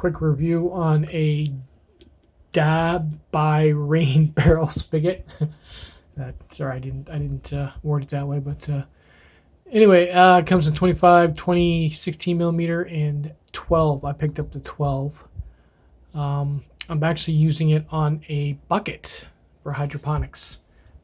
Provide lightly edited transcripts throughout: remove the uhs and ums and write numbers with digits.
quick review on a dab by rain barrel spigot. Sorry, I didn't word it that way, but anyway, it comes in 25, 20, 16 millimeter, and 12. I picked up the 12. I'm actually using it on a bucket for hydroponics,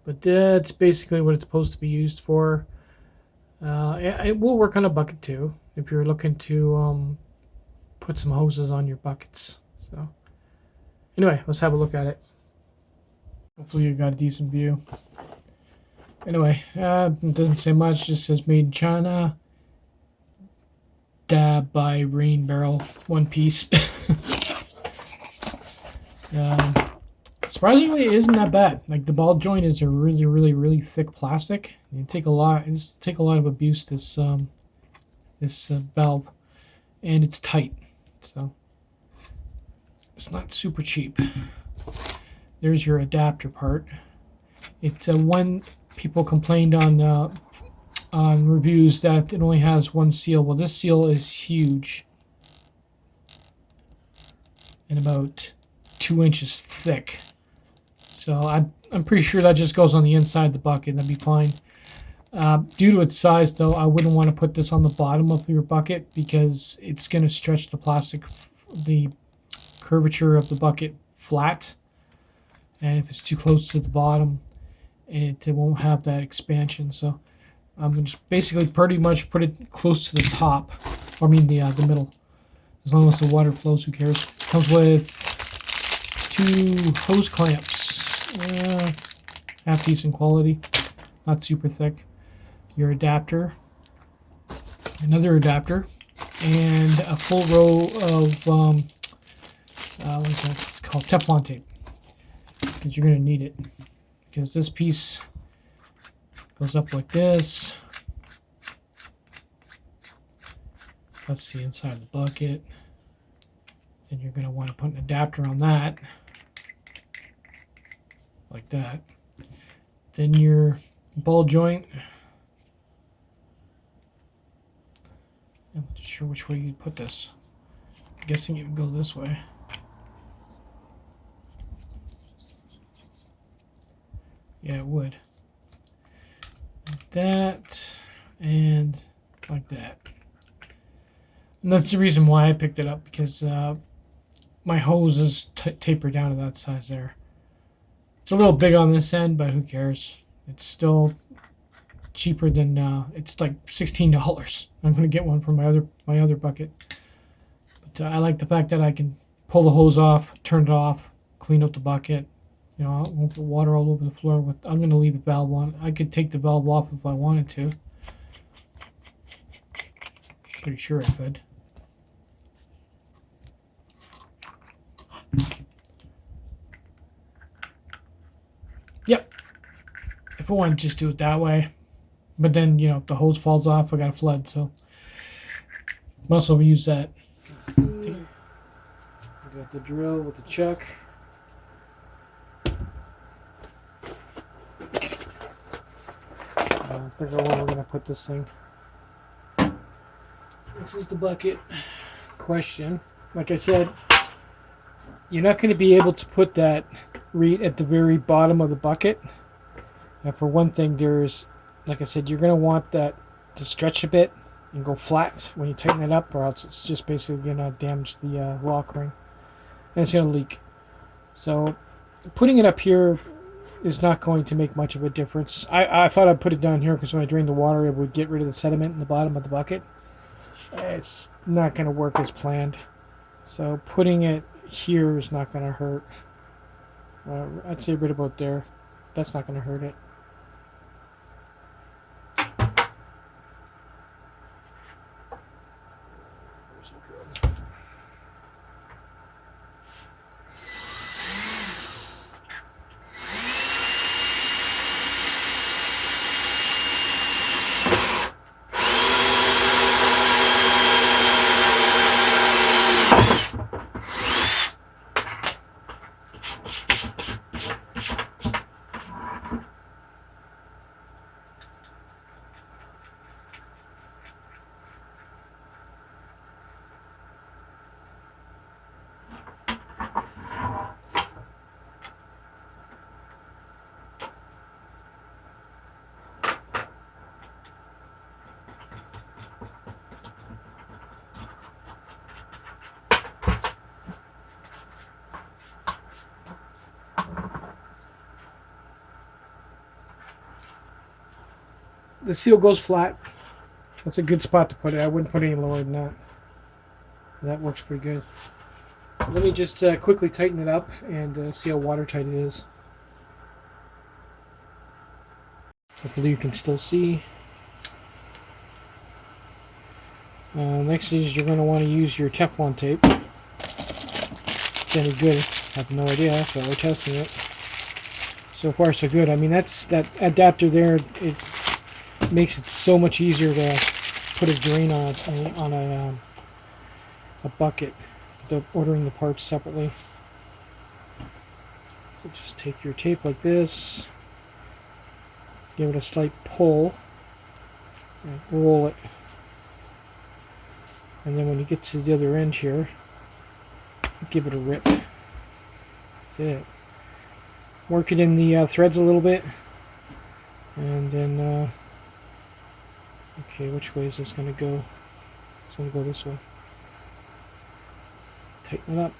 but that's basically what it's supposed to be used for. It will work on a bucket too if you're looking to put some hoses on your buckets. So anyway, let's have a look at it. Hopefully you got a decent view. Anyway, it doesn't say much. Just says made in China. Dab by rain barrel, one piece. Surprisingly, it isn't that bad. Like, the ball joint is a really thick plastic. It take a lot of abuse, this valve, and it's tight, so it's not super cheap. There's your adapter part. It's one people complained on reviews that it only has one seal. Well, this seal is huge and about 2 inches thick. So I'm pretty sure that just goes on the inside of the bucket. That'd be fine. Due to its size, though, I wouldn't want to put this on the bottom of your bucket because it's going to stretch the plastic, the curvature of the bucket flat. And if it's too close to the bottom, it won't have that expansion. So I'm going to just basically pretty much put it close to the top. I mean the middle. As long as the water flows, who cares? It comes with 2 hose clamps. Half decent quality, not super thick. Your adapter, another adapter, and a full row of what's called Teflon tape, because you're going to need it. Because this piece goes up like this. That's the inside of the bucket. Then you're going to want to put an adapter on that. Like that. Then your ball joint. I'm not sure which way you'd put this. I'm guessing it would go this way. Yeah, it would. Like that. And like that. And that's the reason why I picked it up, because my hose is tapered down to that size there. It's a little big on this end, but who cares? It's still cheaper than it's like $16. I'm gonna get one for my other bucket. But I like the fact that I can pull the hose off, turn it off, clean up the bucket. You know, I won't put water all over the floor. I'm gonna leave the valve on. I could take the valve off if I wanted to. Pretty sure I could. Yep. If I want to just do it that way. But then, you know, if the hose falls off, I got a flood, so might also use that. I got the drill with the chuck. Figure out where we're going to put this thing. This is the bucket. Question. Like I said, you're not going to be able to put that reed at the very bottom of the bucket. And for one thing, like I said, you're going to want that to stretch a bit and go flat when you tighten it up, or else it's just basically going to damage the lock ring. And it's going to leak. So putting it up here is not going to make much of a difference. I thought I'd put it down here because when I drained the water, it would get rid of the sediment in the bottom of the bucket. It's not going to work as planned. So putting it here is not going to hurt. I'd say right about there. That's not going to hurt it. the seal goes flat. That's a good spot to put it. I wouldn't put any lower than that. That works pretty good. Let me just quickly tighten it up and see how watertight it is. Hopefully you can still see. Next is you're going to want to use your Teflon tape. If it's any good, I have no idea, but we're testing it. So far so good. I mean, that adapter there, it makes it so much easier to put a drain on a bucket, ordering the parts separately. So just take your tape like this, give it a slight pull, and roll it. And then when you get to the other end here, give it a rip. That's it. Work it in the threads a little bit, and then okay, which way is this going to go? It's going to go this way. Tighten it up.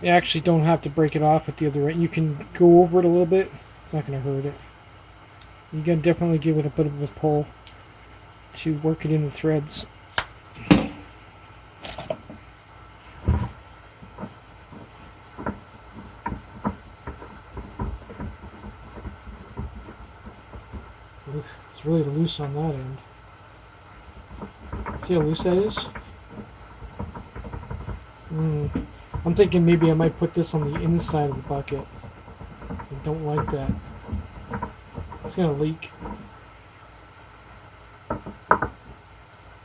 You actually don't have to break it off at the other end. You can go over it a little bit. It's not going to hurt it. You can definitely give it a bit of a pull to work it in the threads. It's really loose on that end. See how loose that is? I'm thinking maybe I might put this on the inside of the bucket. I don't like that. It's going to leak.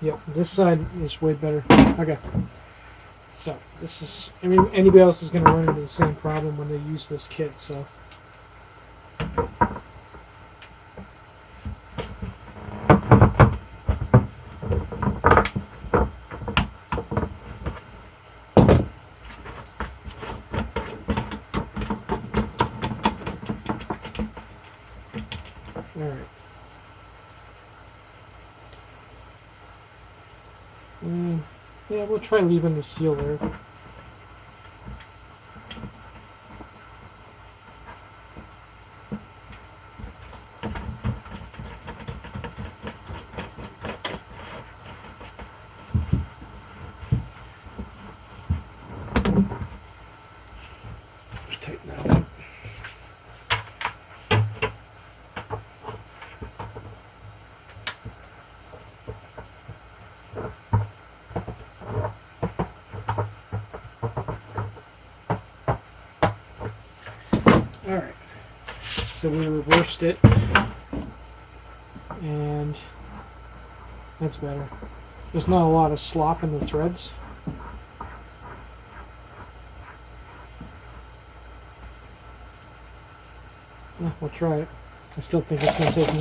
Yep, this side is way better. Okay. So, this is... I mean, anybody else is going to run into the same problem when they use this kit, so... Alright. Yeah, we'll try leaving the seal there. Tighten that up. Alright, so we reversed it, and that's better. There's not a lot of slop in the threads. Yeah, we'll try it. I still think it's going to take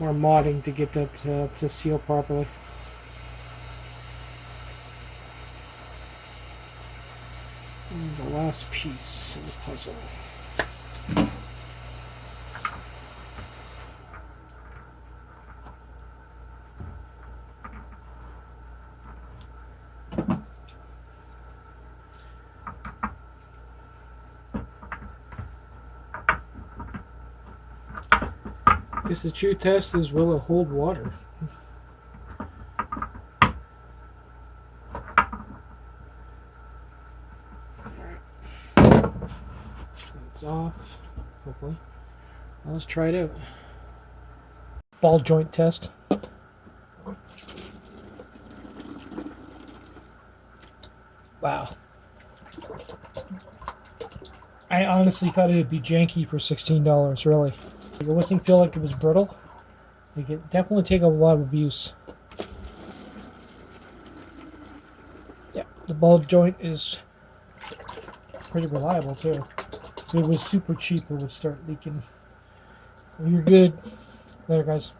more modding to get that to seal properly. And the last piece of the puzzle. I guess the true test is, will it hold water? It's off, hopefully. Well, let's try it out. Ball joint test. Wow. I honestly thought it would be janky for $16, really. It wasn't feel like it was brittle. It could definitely take a lot of abuse. Yeah, the ball joint is pretty reliable too. If it was super cheap, it would start leaking. Well, you're good. Later, guys.